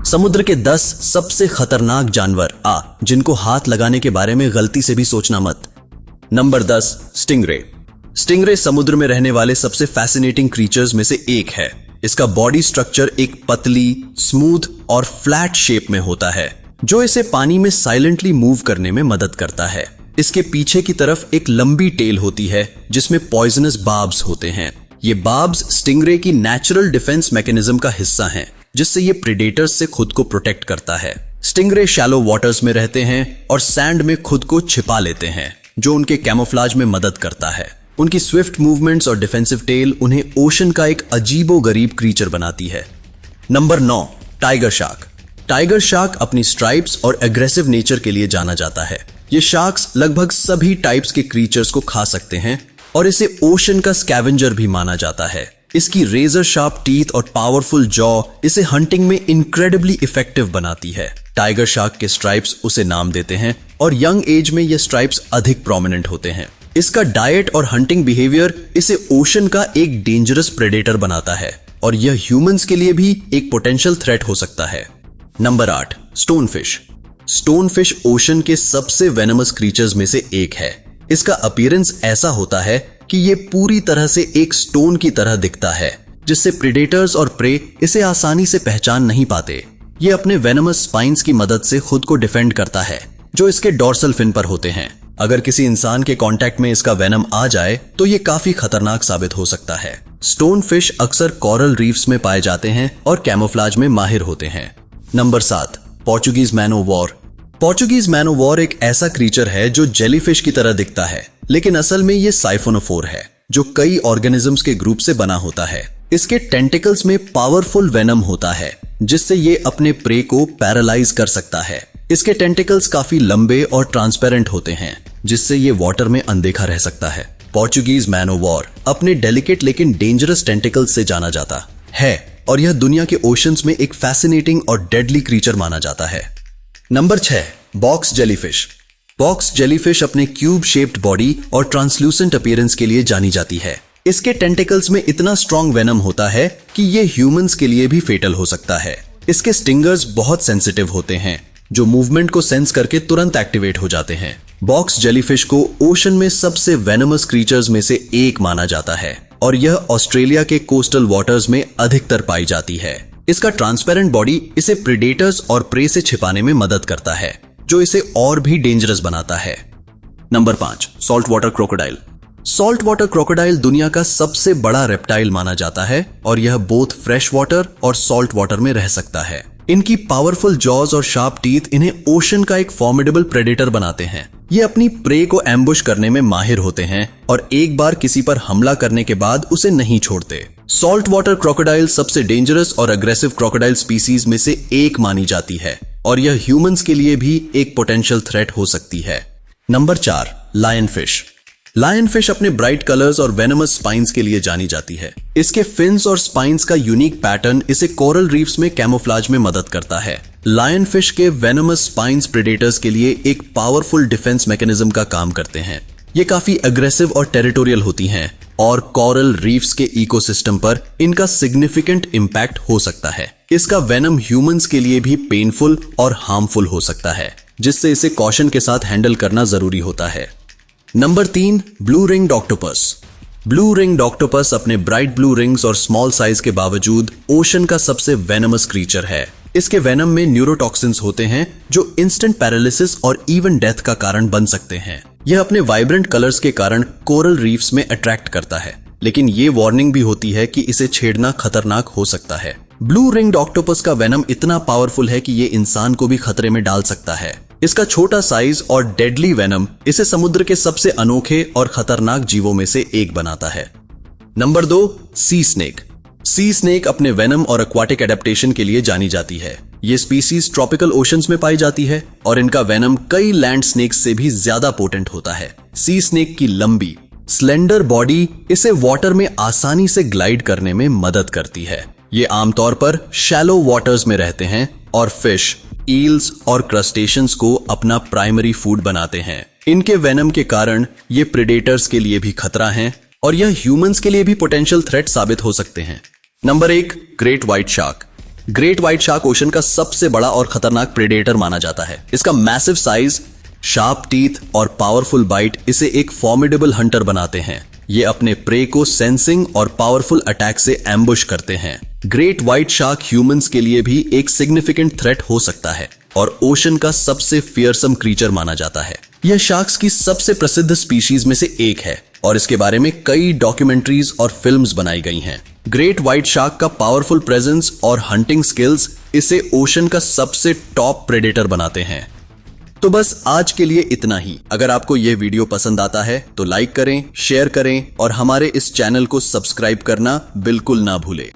समुद्र के 10 सबसे खतरनाक जानवर जिनको हाथ लगाने के बारे में गलती से भी सोचना मत। Number 10, stingray. स्टिंगरे समुद्र में रहने वाले सबसे फैसिनेटिंग क्रीचर्स में से एक है। इसका बॉडी स्ट्रक्चर एक पतली, स्मूथ और फ्लैट शेप में होता है, जो इसे पानी में साइलेंटली मूव करने में मदद करता है। इसके पीछे की तरफ एक लंबी टेल होती है जिसमें पॉइजनस बार्ब्स होते हैं। ये बार्ब्स स्टिंगरे की नेचुरल डिफेंस मैकेनिज्म का हिस्सा हैं, जिससे ये प्रेडेटर्स से खुद को प्रोटेक्ट करता है। स्टिंगरे शैलो वाटर्स में रहते हैं और सैंड में खुद को छिपा लेते हैं, जो उनके कैमोफ्लाज में मदद करता है। उनकी स्विफ्ट मूवमेंट्स और डिफेंसिव टेल उन्हें ओशन का एक अजीबोगरीब क्रीचर बनाती है। Number 9, tiger shark. Tiger shark अपनी स्ट्राइप्स और एग्रेसिव नेचर के लिए जाना जाता है। ये शार्क्स लगभग सभी टाइप्स के क्रीचर्स को खा सकते हैं और इसे ओशन का स्कैवेंजर भी माना जाता है। इसकी रेजर शार्प टीथ और पावरफुल जॉ इसे हंटिंग में इनक्रेडिबली इफेक्टिव बनाती है। टाइगर शार्क के स्ट्राइप्स उसे नाम देते हैं और यंग एज में ये स्ट्राइप्स अधिक प्रोमिनेंट होते हैं। इसका डाइट और हंटिंग बिहेवियर इसे ओशन का एक डेंजरस प्रेडेटर बनाता है और यह ह्यूमंस के लिए भी एक पोटेंशियल थ्रेट हो सकता है। Number 8, stonefish. स्टोनफिश ओशन के सबसे वेनमस क्रीचर्स में से एक है। इसका अपीयरेंस ऐसा होता है कि ये पूरी तरह से एक स्टोन की तरह दिखता है, जिससे प्रेडेटर्स और प्रे इसे आसानी से पहचान नहीं पाते। ये अपने वेनमस स्पाइन्स की मदद से खुद को डिफेंड करता है, जो इसके डॉर्सल फिन पर होते हैं। अगर किसी इंसान के कांटेक्ट में इसका वेनम आ जाए तो ये काफी खतरनाक साबित हो सकता है। स्टोनफिश अक्सर कोरल रीफ्स में पाए जाते हैं और कैमोफ्लाज में माहिर होते हैं। नंबर 7, पोर्चुगीज मैन ओ वॉर। पोर्चुगीज मैन ओ वॉर एक ऐसा क्रीचर है जो जेलीफिश की तरह दिखता है, लेकिन असल में ये साइफोनोफोर है, जो कई ऑर्गेनिजम्स के ग्रुप से बना होता है। इसके टेंटिकल्स में पावरफुल वेनम होता है, जिससे ये अपने प्रे को पैरालाइज कर सकता है। इसके टेंटिकल्स काफी लंबे और ट्रांसपेरेंट होते हैं, जिससे ये वाटर में अनदेखा रह सकता है। पोर्चुगीज मैन ओ वॉर अपने डेलिकेट लेकिन डेंजरस टेंटिकल्स से जाना जाता है और यह दुनिया के ओशंस में एक फैसिनेटिंग और डेडली क्रीचर माना जाता है। Number 6, box jellyfish. Box jellyfish अपने क्यूब शेप्ड बॉडी और ट्रांसल्यूसेंट अपीयरेंस के लिए जानी जाती है। इसके टेंटिकल्स में इतना स्ट्रॉन्ग वेनम होता है कि ये ह्यूमंस के लिए भी फेटल हो सकता है। इसके स्टिंगर्स बहुत सेंसिटिव होते हैं, जो मूवमेंट को सेंस करके तुरंत एक्टिवेट हो जाते हैं। बॉक्स जेलीफिश को ओशन में सबसे वेनमस क्रीचर्स में से एक माना जाता है और यह ऑस्ट्रेलिया के कोस्टल वाटर्स में अधिकतर पाई जाती है। इसका ट्रांसपेरेंट बॉडी इसे प्रेडेटर्स और प्रे से छिपाने में मदद करता है, जो इसे और भी डेंजरस बनाता है। Number 5, salt water crocodile. Salt water crocodile दुनिया का सबसे बड़ा रेप्टाइल माना जाता है और यह बोथ फ्रेश वाटर और सॉल्ट वाटर में रह सकता है। इनकी पावरफुल जॉज और शार्प टीथ इन्हें ओशन का एक फॉर्मिडेबल प्रेडेटर बनाते हैं। ये अपनी प्रे को एम्बुश करने में माहिर होते हैं और एक बार किसी पर हमला करने के बाद उसे नहीं छोड़ते। सॉल्ट वाटर क्रोकोडाइल सबसे डेंजरस और अग्रेसिव क्रोकोडाइल स्पीसीज में से एक मानी जाती है और यह ह्यूमंस के लिए भी एक पोटेंशियल थ्रेट हो सकती है। Number 4, lion fish. Lion fish अपने ब्राइट कलर्स और वेनमस स्पाइन्स के लिए जानी जाती है। इसके फिन्स और स्पाइन्स का यूनिक पैटर्न इसे कोरल रीफ्स में कैमोफ्लाज में मदद करता है। लायन फिश के वेनमस स्पाइन्स प्रेडेटर्स के लिए एक पावरफुल डिफेंस मैकेनिज्म का काम करते हैं। ये काफी अग्रेसिव और टेरिटोरियल होती हैं और कोरल रीफ्स के इकोसिस्टम पर इनका सिग्निफिकेंट इंपैक्ट हो सकता है। इसका वेनम ह्यूमंस के लिए भी पेनफुल और हार्मफुल हो सकता है, जिससे इसे कॉशन के साथ हैंडल करना जरूरी होता है। Number 3, blue ringed octopus. Blue ringed octopus अपने ब्राइट ब्लू रिंग्स और स्मॉल साइज के बावजूद ओशन का सबसे वेनमस क्रीचर है। इसके वेनम में न्यूरोटॉक्सिन्स होते हैं जो इंस्टेंट पैरालिसिस और इवन डेथ का कारण बन सकते हैं। यह अपने वाइब्रेंट कलर्स के कारण कोरल रीफ्स में अट्रैक्ट करता है, लेकिन ये वार्निंग भी होती है कि इसे छेड़ना खतरनाक हो सकता है। ब्लू रिंग्ड ऑक्टोपस का वेनम इतना पावरफुल है कि ये इंसान को भी खतरे में डाल सकता है। इसका छोटा साइज और डेडली वेनम इसे समुद्र के सबसे अनोखे और खतरनाक जीवों में से एक बनाता है। नंबर 2, सी स्नेक। सी स्नेक अपने वेनम और एक्वाटिक एडेप्टेशन के लिए जानी जाती है। ये स्पीसीज ट्रॉपिकल ओशंस में पाई जाती है और इनका वेनम कई लैंड स्नेक्स से भी ज्यादा पोटेंट होता है। सी स्नेक की लंबी स्लेंडर बॉडी इसे वाटर में आसानी से ग्लाइड करने में मदद करती है। ये आमतौर पर शैलो वाटर्स में रहते हैं और फिश, ईल्स और क्रस्टेशंस को अपना प्राइमरी फूड बनाते हैं। इनके वेनम के कारण ये प्रेडेटर्स के लिए भी खतरा हैं और यह ह्यूमंस के लिए भी पोटेंशियल थ्रेट साबित हो सकते हैं। Number 1, great white shark. Great white shark ocean का सबसे बड़ा और खतरनाक प्रेडेटर माना जाता है। इसका मैसिव साइज, शार्प टीथ और पावरफुल बाइट इसे एक फॉर्मिडेबल हंटर बनाते हैं। ये अपने प्रे को सेंसिंग और पावरफुल अटैक से एम्बुश करते हैं। ग्रेट व्हाइट शार्क ह्यूमंस के लिए भी एक सिग्निफिकेंट थ्रेट हो सकता है और ओशन का सबसे फियरसम क्रीचर माना जाता है। यह शार्क्स की सबसे प्रसिद्ध स्पीशीज में से एक है और इसके बारे में कई डॉक्यूमेंट्रीज और फिल्म्स बनाई गई हैं। ग्रेट व्हाइट शार्क का पावरफुल प्रेजेंस और हंटिंग स्किल्स इसे ओशन का सबसे टॉप प्रेडेटर बनाते हैं। तो बस आज के लिए इतना ही। अगर आपको यह वीडियो पसंद आता है तो लाइक करें, शेयर करें और हमारे इस चैनल को सब्सक्राइब करना बिल्कुल ना भूलें।